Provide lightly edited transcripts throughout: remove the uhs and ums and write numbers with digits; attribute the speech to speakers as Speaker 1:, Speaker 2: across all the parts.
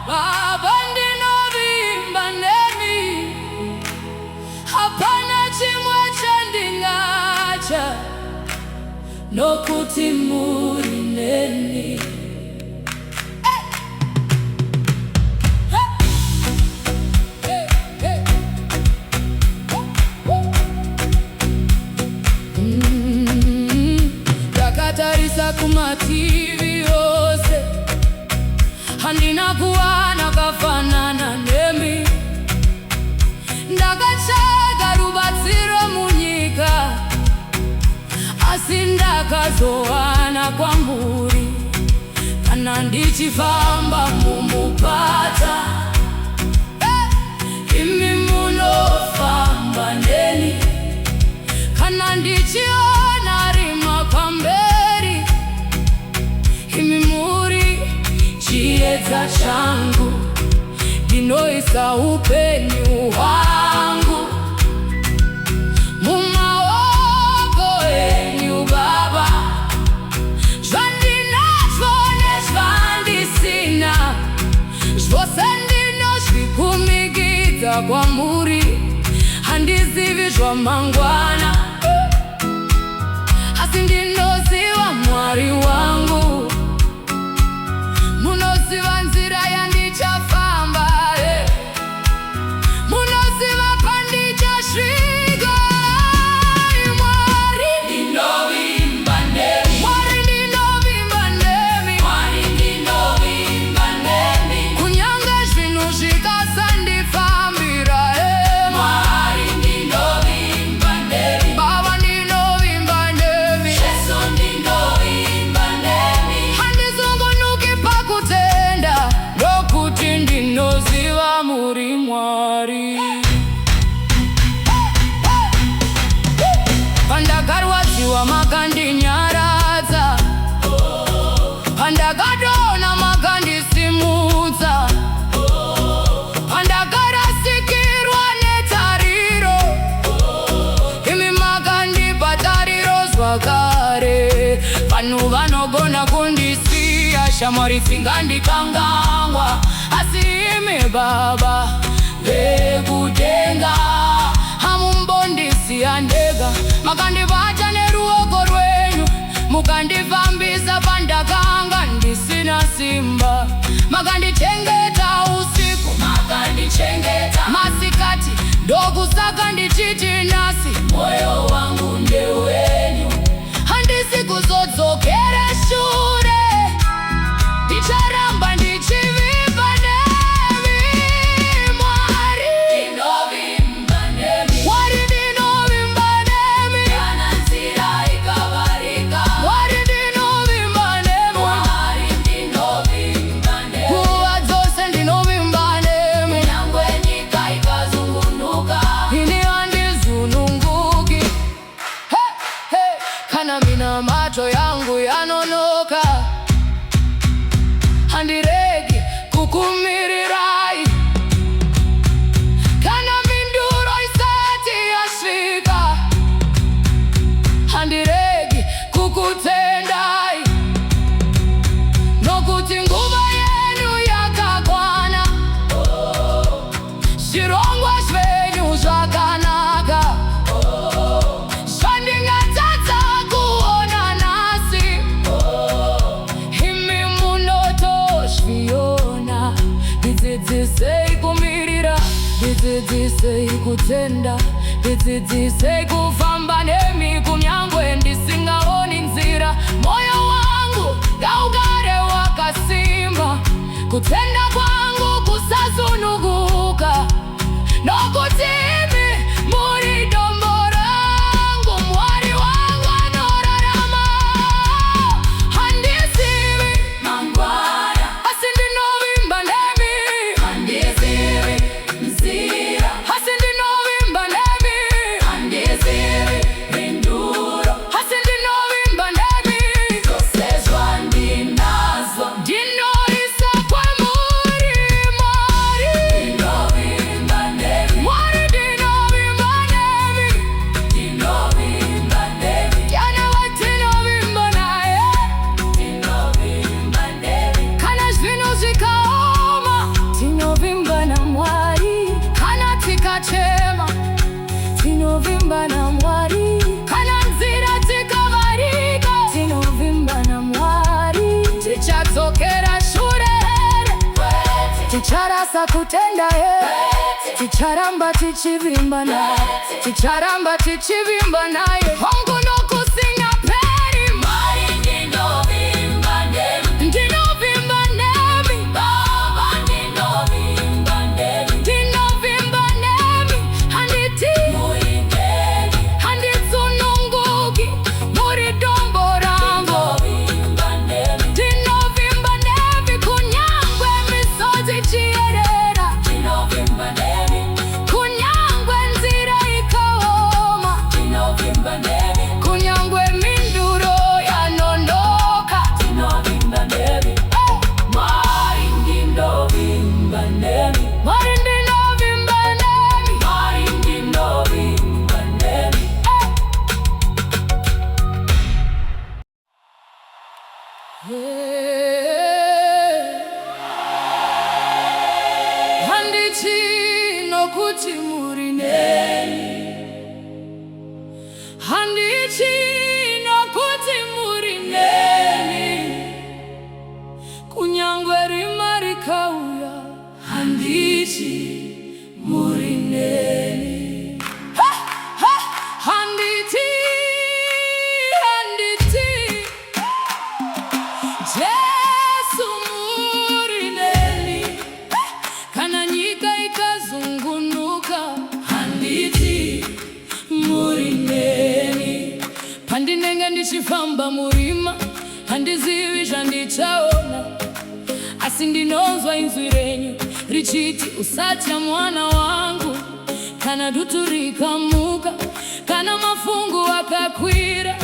Speaker 1: Baba ndinovimba nemi, hapana chimwe chandingacha, nokuti muri neni. Ndakatarisa kumativi yose, handina kuwana kafanana nemi. Ndakatsvaga rubatsiro munyika, asi ndakazowana kwamuri. Kana ndichifamba mumupata, imi munofamba neni. Kana ndichiona rima pamberi, imi muri chiedza changu, ndinoisa upenyu hwangu mumaoko enyu Baba. Zvandinazvo nezvandisina, zvose ndinozvikumikidza kwamuri. Handizivi zvamangwana, asi ndinoziva Mwari wangu. Munoziva nzira yandichafamba, munoziva pandichasvika. Mwari ndinovimba nemi, Mwari ndinovimba nemi, Mwari ndinovimba nemi. Kunyanga zvinhu zvikasandifambira, Mwari ndinovimba nemi. Baba ndinovimba nemi, Jesu ndinovimba nemi. Handizungunuki pakutenda, nokuti ndinoziva muri Mwari. Pandakarwadziwa makandinyaradza, pandakadonha makandisimudza, pandakarasikirwa netariro, imi makandipa tariro zvakare. Vanhu vanogona kundisiya, shamwari dzingandikanganwa, asi imi Baba vekudenga hamumbondisiya ndega. Makandibata neruoko rwenyu, mukandifambisa pandakanga ndisina simba. Makandichengeta usiku, makandichengeta masikati, ndokusaka ndichiti nhasi moyo wangu ndewenyu. Handisi kuzodzokera shure, ndicharamba ndichivimba nemi. Mwari ndinovimba nemi, Mwari ndinovimba nemi. Kana nzira ikavarika, Mwari ndinovimba nemi, Mwari ndinovimba nemi. Nguva dzose ndinovimba nemi, nyangwe nyika ikazungunuka, ini handizununguki. Kana mina macho yangu yanonoka, handiregi kukumirirai. Kana minduro isati yasvika, handiregi kukutendai, nokuti nguva yenu yakakwana. Zvirongwa zvenyu zvakanaka, zvandingatadza kuona nhasi, imi munotozviona. Ndidzidzisei kumirira, ndidzidzisei kutenda, ndidzidzisei kufamba nemi kunyangwe ndisingaoni nzira. Moyo wangu ngaugare wakasimba, kutenda kwangu kusazunuguka, nokuti imi muri dombo rangu. Mwari wangu anorarama, handizivi mangwana, asi ndinovimba nemi. Handizivi nzira, asi ndinovimba nemi. Handizivi rinduro, asi ndinovimba nemi. Zvose zvandinazvo ndinoisa kwamuri Mwari. Ndinovimba nemi, Mwari. tinovimba na Mwari, kana nzira tikavarika, tinovimba na Mwari. Tichadzokera shure here, ticharasa kutenda here, ticharamba tichivimba naye, ticharamba tichivimba naye. Hongu nokusinya peri, Mwari ndinovimba nemi, ndinovimba nemi, Baba ndinovimba nemi, ndinovimba nemi, handiti muri nemi, handitsununguki muri dombo rangu, ndinovimba nemi, ndinovimba nemi, kunyangwe misozi chierera, ndinovimba nemi, kunyangwe nzira ikaoma, ndinovimba nemi, kunyangwe minduro yanondoka, ndinovimba nemi. Mwari ndinovimba nemi, Mwari ndinovimba nemi, Mwari ndinovimba nemi. Handiti nokuti muri neni, handiti nokuti muri neni, kunyangwe rima rikauya, handiti muri neni. Handiti, handiti, Jesu muri neni, kana nyika ikazungunuka, handiti muri neni. Pandinenge ndichifamba murima, handizivi zvandichaona, asi ndinonzwa inzwi renyu richiti, usatya mwana wangu. Kana dutu rikamuka, kana mafungu akakwira,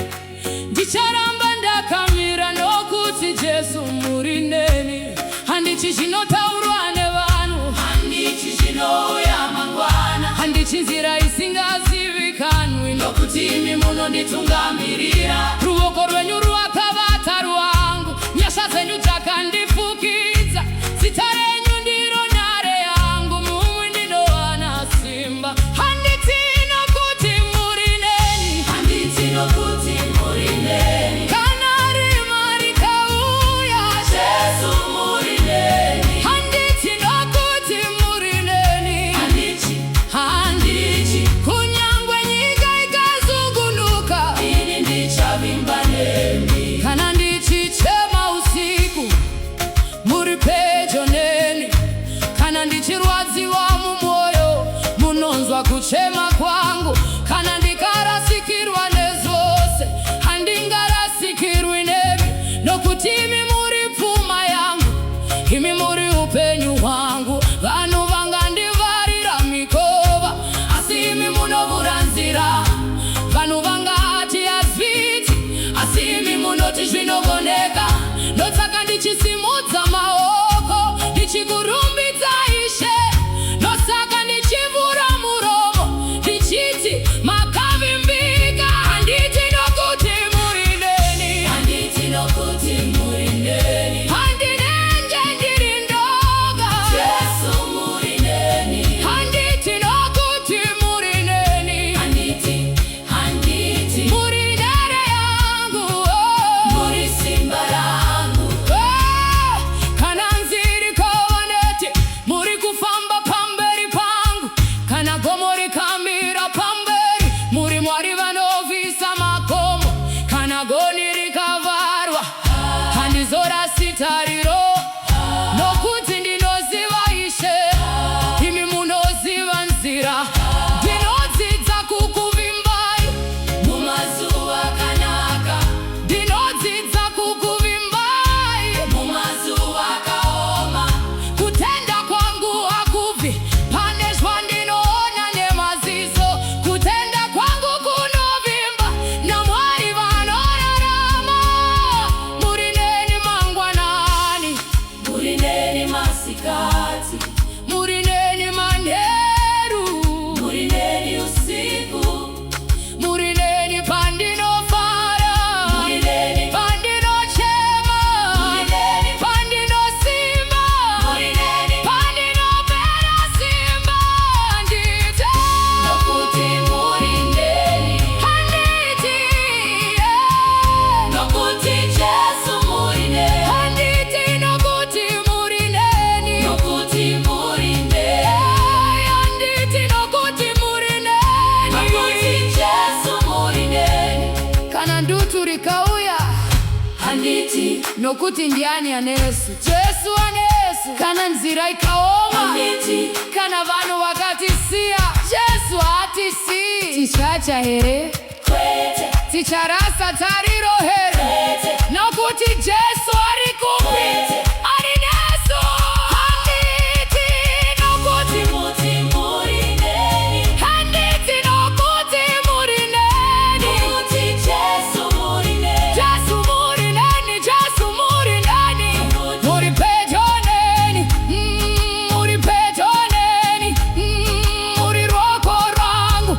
Speaker 1: ndicharamba ndakamira, nokuti Jesu muri neni. Handichi zvinotaurwa nevanhu, handichi zvinouya mangwana, handichi nzira isingazivikanwi, nokuti imi munonditungamirira. Ruoko rwenyu rwakavata rwangu, nyasha dzenyu dzakandifukidza. Zita renyu ndiro nhare yangu, mumwe ndinowana simba. Handiti nokuti muri neni, handiti nokuti muri neni, kana rima rikauya, Jesu muri neni. Handiti nokuti muri neni, handiti, handiti, kunyangwe nyika ikazungunuka, ini ndichavimba nemi. Kana ndichichema usiku, muri pedyo neni, kana ndichirwadziwa mumwoyo, munonzwa kuchema kwangu. Kana ndikarasikirwa nezvose, handingarasikirwi nemi, nokuti imi muri pfuma yangu, imi muri upenyu hwangu. Vanhu vangandivarira mikova, asi imi munovhura nzira. Vanhu vangati hazviti, asi imi munoti zvinogoneka. Ndotsaka ndichisimudza maoko, ndichikurumbidza Ishe. Ndotsaka ndichivhura muromo, ndichiti makavimbika. Handiti nokuti muri neni, handiti nokuti muri neni, handinenge ndiri ndoga, ikauya
Speaker 2: handiti
Speaker 1: nokuti ndiani anesu Jesu anesu kana nzira ikaoma
Speaker 2: handiti
Speaker 1: kana vanhu vakatisiya Jesu atisi tichacha here
Speaker 2: kwete
Speaker 1: ticharasa tariro here
Speaker 2: kwete
Speaker 1: nokuti Jesu ari kupi ari nesu handiti nokuti
Speaker 2: muri neni
Speaker 1: handiti nokuti muri neni
Speaker 2: nokuti Jesu muri neni
Speaker 1: Jesu muri neni Jesu muri neni muri pedyo neni muri pedyo neni muri roko rangu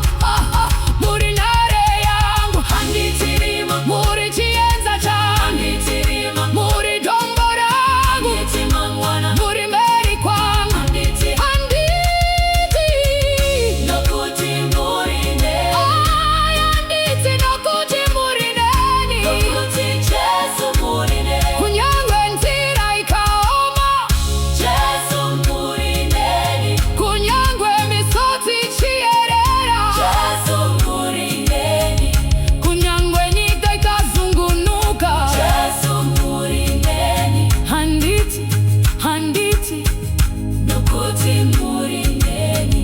Speaker 1: muri nare yangu
Speaker 2: handiti rima
Speaker 1: muri chienza changu
Speaker 2: handiti rima
Speaker 1: muri dombo rangu
Speaker 2: handiti mangwana
Speaker 1: muri mberi kwangu
Speaker 2: handiti
Speaker 1: handiti
Speaker 2: nokuti muri neni
Speaker 1: handiti nokuti muri neni
Speaker 2: nokuti Jesu muri neni
Speaker 1: kunyangwe nzira ikaoma
Speaker 2: Jesu muri neni
Speaker 1: kunyangwe misotsi chierera
Speaker 2: Jesu muri neni
Speaker 1: kunyangwe nyika ikazungunuka
Speaker 2: Jesu muri neni
Speaker 1: handiti handiti
Speaker 2: nokuti muri neni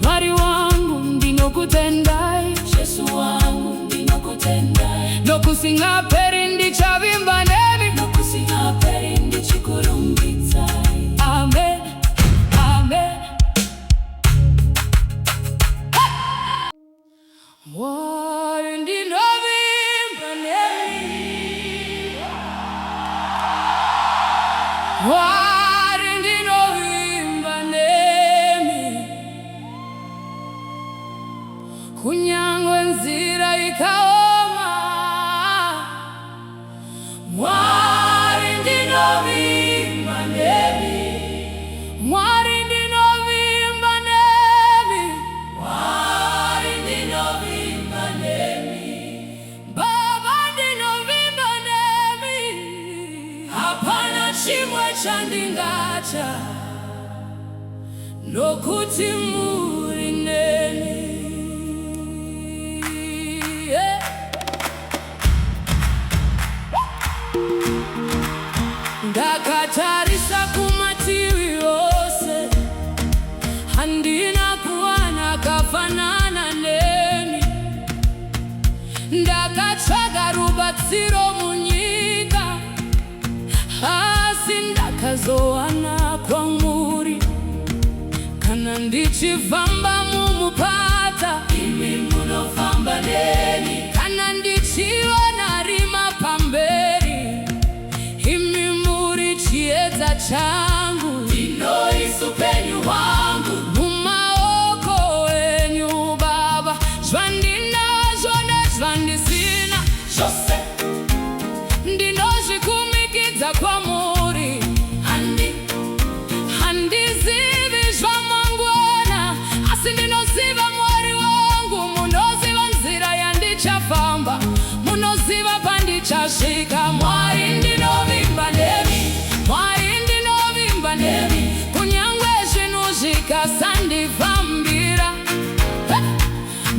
Speaker 1: Mwari wangu ndinokutendai
Speaker 2: Jesu wangu ndinokutendai
Speaker 1: nokusingaperi ndichavimba nemi
Speaker 2: nokusingaperi ndichikurumbitsai
Speaker 1: amen amen Mwari ndinovimba nemi Mwari ndinovimba nemi kunyangwe nzira ikaoma Mwari ndinovimba nemi Mwari ndinovimba nemi
Speaker 2: Mwari ndinovimba nemi
Speaker 1: Baba ndinovimba nemi
Speaker 2: hapana chimwe chandingacha
Speaker 1: nokuti muri neni ndakatarisa kumativi yose handina kuwana kafanana neni ndakatsvaga rubatsiro munyika asi ndakazowana kwamuri kana ndichifamba mumupata
Speaker 2: imi munofamba neni
Speaker 1: kana ndichiona rima pamberi imi muri chiedza changu
Speaker 2: ndinoisu penyu hwangu
Speaker 1: mumaoko enyu Baba zvandinazvo nezvandisina
Speaker 2: zvose
Speaker 1: ndinozvikumikidza kwamuri handizivi zvamangwana asi ndinoziva Mwari wangu munoziva nzira yandichafamba munoziva pandichasvika Mwari ndinovimba nemi Mwari ndinovimba nemi kunyangwe zvinhu zvikasandifambira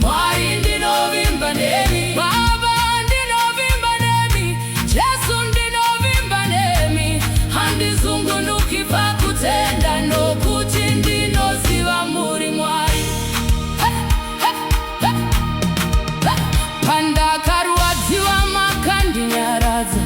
Speaker 1: Mwari ndinovimba nemi Baba ndinovimba nemi Jesu ndinovimba nemi handizungunuki pakutenda nokuti ndinoziva muri Mwari pandakarwadziwa makandinyaradza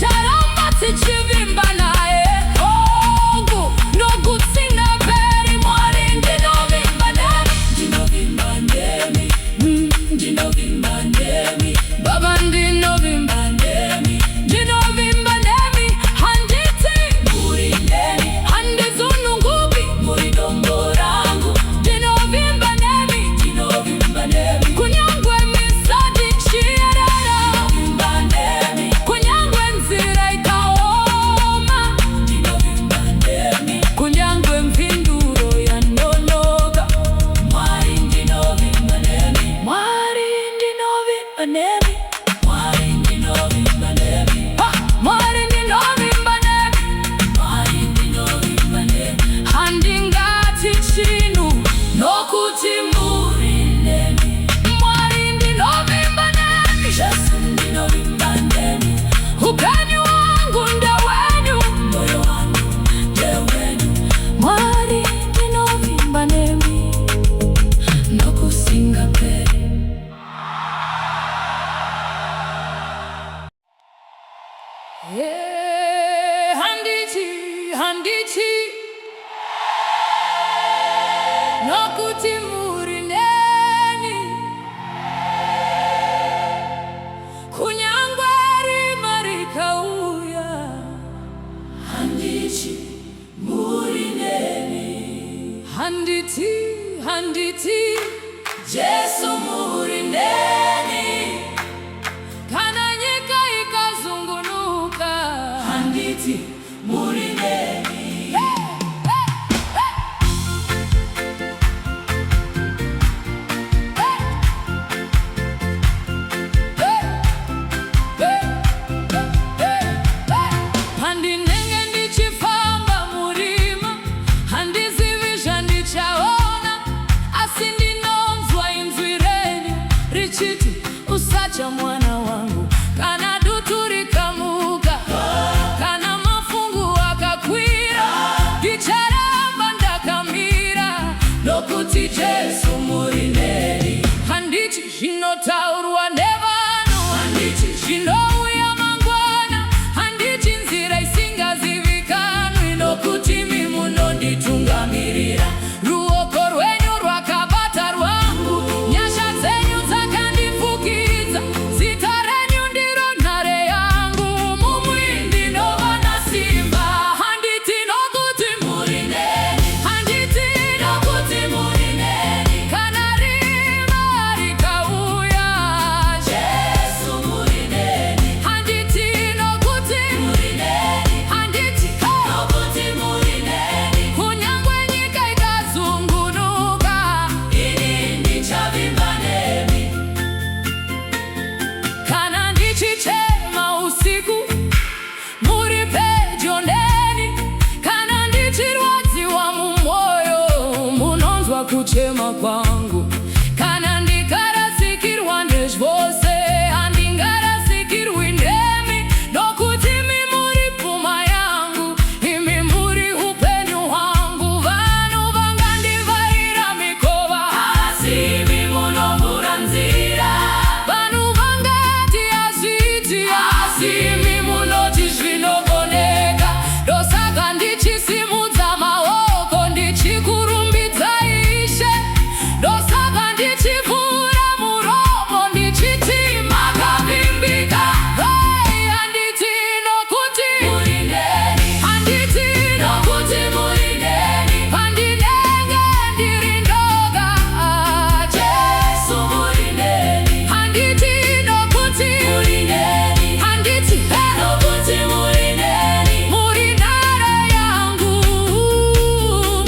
Speaker 1: ndaramba tichivimba naye hongu nogutsinga peri mwari ndinovimba nemi
Speaker 2: ndinovimba nemi ndinovimba nemi
Speaker 1: baba ndinovimba
Speaker 2: nemi
Speaker 1: ndinovimba nemi handiti
Speaker 2: muri nemi
Speaker 1: handizunungubi
Speaker 2: muri dombo rangu
Speaker 1: ndinovimba nemi
Speaker 2: ndinovimba nemi
Speaker 1: kunyangwe misadi chierera
Speaker 2: ndinovimba nemi
Speaker 1: kunyangwe nzira ikaoma
Speaker 2: ndinovimba nemi
Speaker 1: kunyangwe mphinduro yanonoka
Speaker 2: mwari ndinovimba nemi
Speaker 1: mwari ndinovimba nemi
Speaker 2: mwari ndinovimba nemi
Speaker 1: mwari ndinovimba nemi
Speaker 2: mwari ndinovimba nemi
Speaker 1: handingati chinu nokuti muri
Speaker 2: nemi
Speaker 1: mwari ndinovimba nemi
Speaker 2: Yesu ndinovimba nemi
Speaker 1: upenyu wangu ndewenyu
Speaker 2: moyo wangu ndewenu
Speaker 1: mwari ndinovimba nemi
Speaker 2: nokusinga peri
Speaker 1: handiti nokuti muri neni kunyangwe rima rikauya
Speaker 2: handiti muri neni
Speaker 1: handiti
Speaker 2: Yesu muri neni
Speaker 1: kana nyika ikazungunuka
Speaker 2: handiti muri neni
Speaker 1: handinenge ndichifamba murima handizivisha ndichaona asi ndinonzwa inzwi renyu richiti usacha mwana wangu kana dutu rikamuka kana mafungu akakwira ndicharamba ndakamira
Speaker 2: nokuti Yesu muri neni
Speaker 1: handiti zvinotaurwa nevanhu
Speaker 2: handiti
Speaker 1: zvinouya mangwana handiti nzira isingazivikanwi
Speaker 2: nokuti imi munonditungamirira
Speaker 1: ruoko rwenyu rwakabata rwangu nyasha dzenyu dzakandifukidza zita renyu ndiro nhare yangu mumwe ndinova nasimba handiti nokuti
Speaker 2: muri neni
Speaker 1: handiti
Speaker 2: nokuti muri neni
Speaker 1: kana rima rikauya
Speaker 2: Yesu muri neni
Speaker 1: handiti nokuti
Speaker 2: muri neni
Speaker 1: handiti
Speaker 2: nokuti muri neni
Speaker 1: kunyangwe nyika ikazungunuka
Speaker 2: ini ndichavimba nemi
Speaker 1: kana ndichichema usiku muri pedyo neni kana ndichirwadziwa mumwoyo munonzwa kuchema kwangu kana ndikarasikirwa nezvose handingarasikirwi ndemi nokuti imi muri pfuma yangu imi muri upenyu hwangu vanhu vangandivharira mikova
Speaker 2: asi imi munovhura nzira
Speaker 1: vanhu vangati hazviti asi imi munoti zvinogoneka ndosaka ndichisimudza maoko ndichikurumbidza Ishe ndosaka ndichivhura muromo ndichiti makavimbika handiti nokuti
Speaker 2: muri neni
Speaker 1: handiti
Speaker 2: nokuti muri neni
Speaker 1: pandinenge ndiri ndoga
Speaker 2: Yesu muri neni
Speaker 1: handiti nokuti
Speaker 2: muri neni
Speaker 1: handiti
Speaker 2: nokuti muri neni
Speaker 1: muri nhare yangu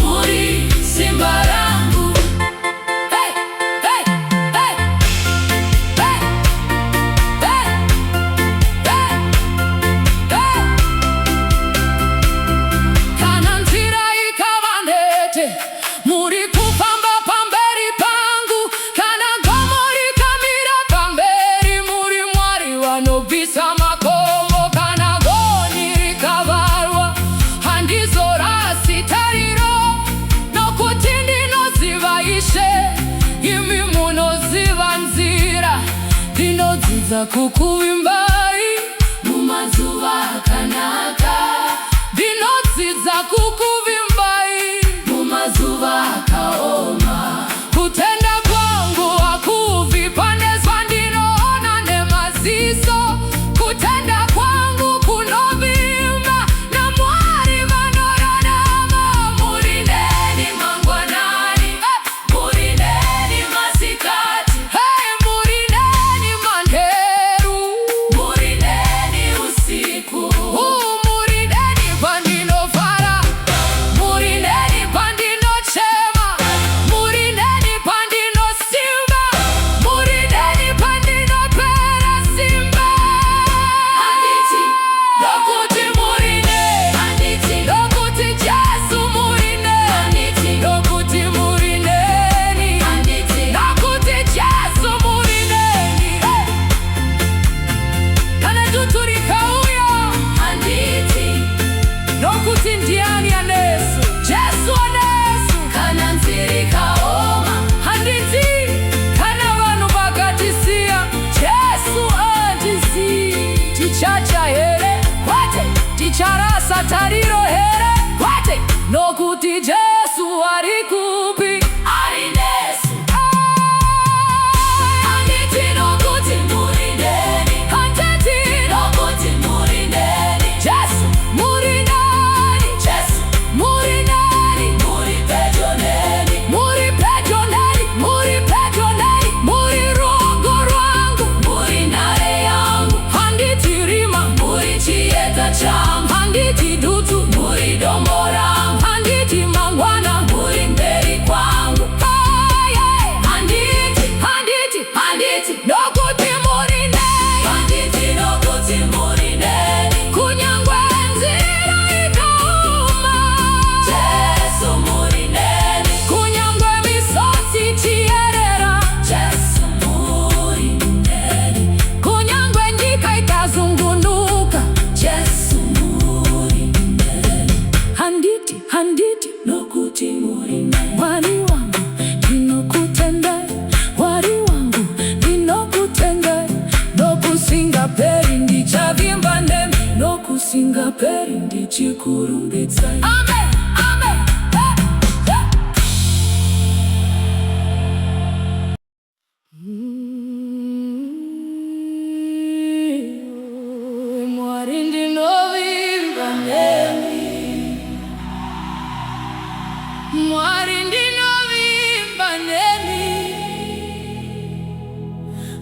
Speaker 2: muri simba rangu
Speaker 1: Hey, hey, hey, hey, hey, hey, hey. Kana nzira ikava ndete muri kufamba pamberi pangu kana gomo rikamira pamberi muri mwari vanobvisa makombo kana goni rikavarwa handizorasi tariro nokuti ndinoziva Ishe imi munoziva nzira ndinodzidza kukuvimbai
Speaker 2: mumazuva
Speaker 1: charasa tariro here kwate nokuti Jesu ari kupi
Speaker 2: ari nesu handiti nokuti muri neni
Speaker 1: handiti
Speaker 2: nokuti muri neni
Speaker 1: Jesu muri nani
Speaker 2: Jesu
Speaker 1: muri nani
Speaker 2: muri pedyo neni
Speaker 1: muri pedyo nani muri pedyo nani muri ruoko rwangu
Speaker 2: muri nare yangu
Speaker 1: handiti rima
Speaker 2: muri chieta changu
Speaker 1: handiti dutu
Speaker 2: muri dombo rangu
Speaker 1: handiti mangwana
Speaker 2: muri mberi kwangu
Speaker 1: handiti
Speaker 2: handiti
Speaker 1: nokuti muri neni
Speaker 2: handiti nokuti muri neni
Speaker 1: kunyangwe nzira ikauma
Speaker 2: Jesu muri neni
Speaker 1: kunyangwe misozi chierera
Speaker 2: Jesu muri neni
Speaker 1: kunyangwe nyika ikazungunuka
Speaker 2: Jesu muri neni
Speaker 1: handiti
Speaker 2: nokuti muri neni
Speaker 1: wari wangu ndinokutenda wari wangu ndinokutenda nokusinga peri ndichavimba nemi nokusinga peri ndichikurumbidza. Amen, amen. Mwari ndinovimba nemi Mwari ndinovimba nemi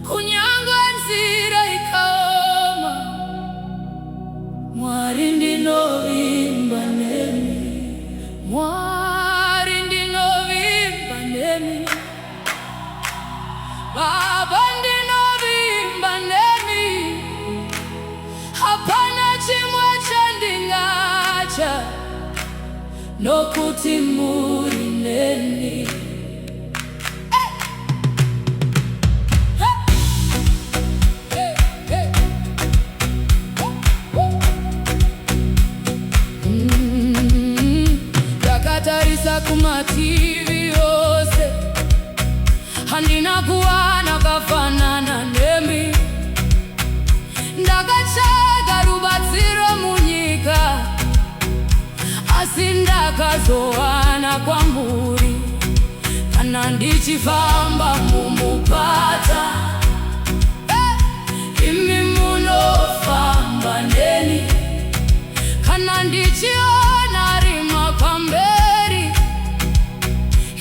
Speaker 1: kunyangwa nzira ikaoma Mwari ndinovimba nemi Mwari ndinovimba nemi Baba ndinovimba nemi hapana chimwe chandingacha nokuti muri neni. Ndakatarisa kumativi yose handina kuwana kafanana nemi ndakatsvaga rubatsiro munyika asi ndakazowana kwamuri kana ndichifamba mumupata imi munofamba neni kana ndichiona rima pamberi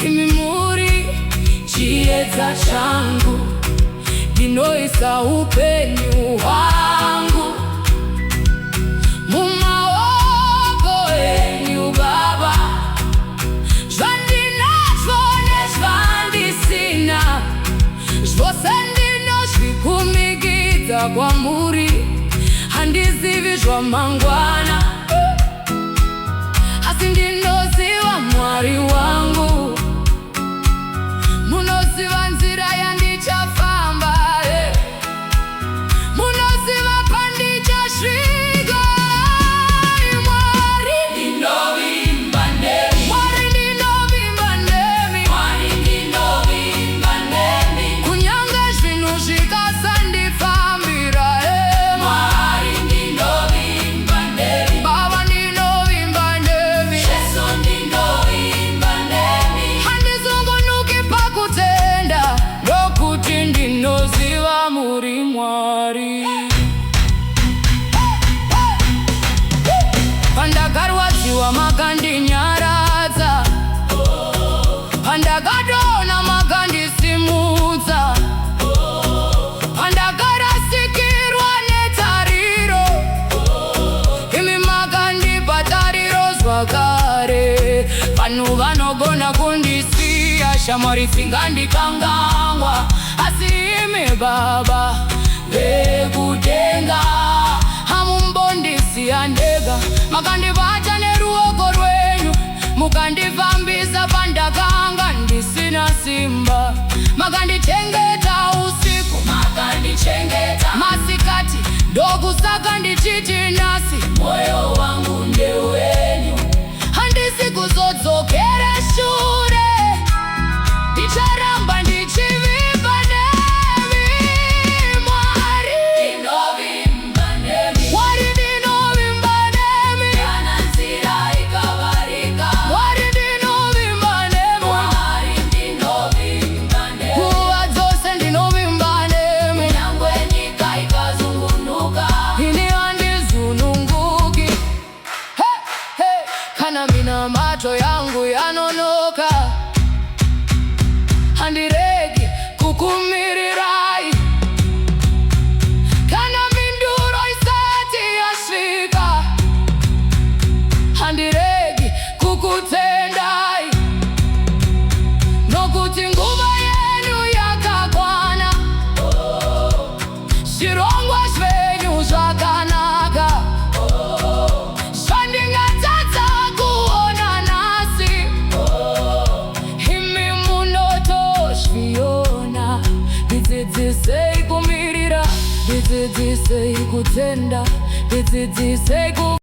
Speaker 1: imi muri chiedza changu ndinoisa upenyu hwangu mumaoko enyu Baba zvandinazvo nezvandisina zvose ndinozvikumikidza kwamuri handizivi zvamangwana asi ndinoziva Mwari wangu munoziva nzira yandichafamba munoziva pandichasvika Mwari
Speaker 2: ndinovimba nemi
Speaker 1: Mwari ndinovimba nemi
Speaker 2: Mwari ndinovimba nemi
Speaker 1: kunyanga zvinhu zvikasandifambira
Speaker 2: Mwari ndinovimba nemi
Speaker 1: Baba ndinovimba nemi
Speaker 2: Jesu ndinovimba nemi
Speaker 1: handizungunuki pakutenda nokuti ndinoziva muri Mwari. Pandakarwadziwa makandinyaradza pandakadona makandisimudza pandakarasikirwa netariro imi makandipa tariro zvakare vanhu vanogona kundisiya shamwari dzingandikangangwa asi imi Baba vekudenga hamumbondisiya ndega makandibata neruoko rwenyu mukandifambisa pandakanga ndisina simba makandichengeta usiku
Speaker 2: makandichengeta
Speaker 1: masikati ndokusaka ndichiti nhasi
Speaker 2: moyo wangu ndewenyu
Speaker 1: handisi kuzodzokera shure ndicharamba ndichivimba nemi Mwari
Speaker 2: ndinovimba nemi
Speaker 1: Mwari ndinovimba nemi kutenda,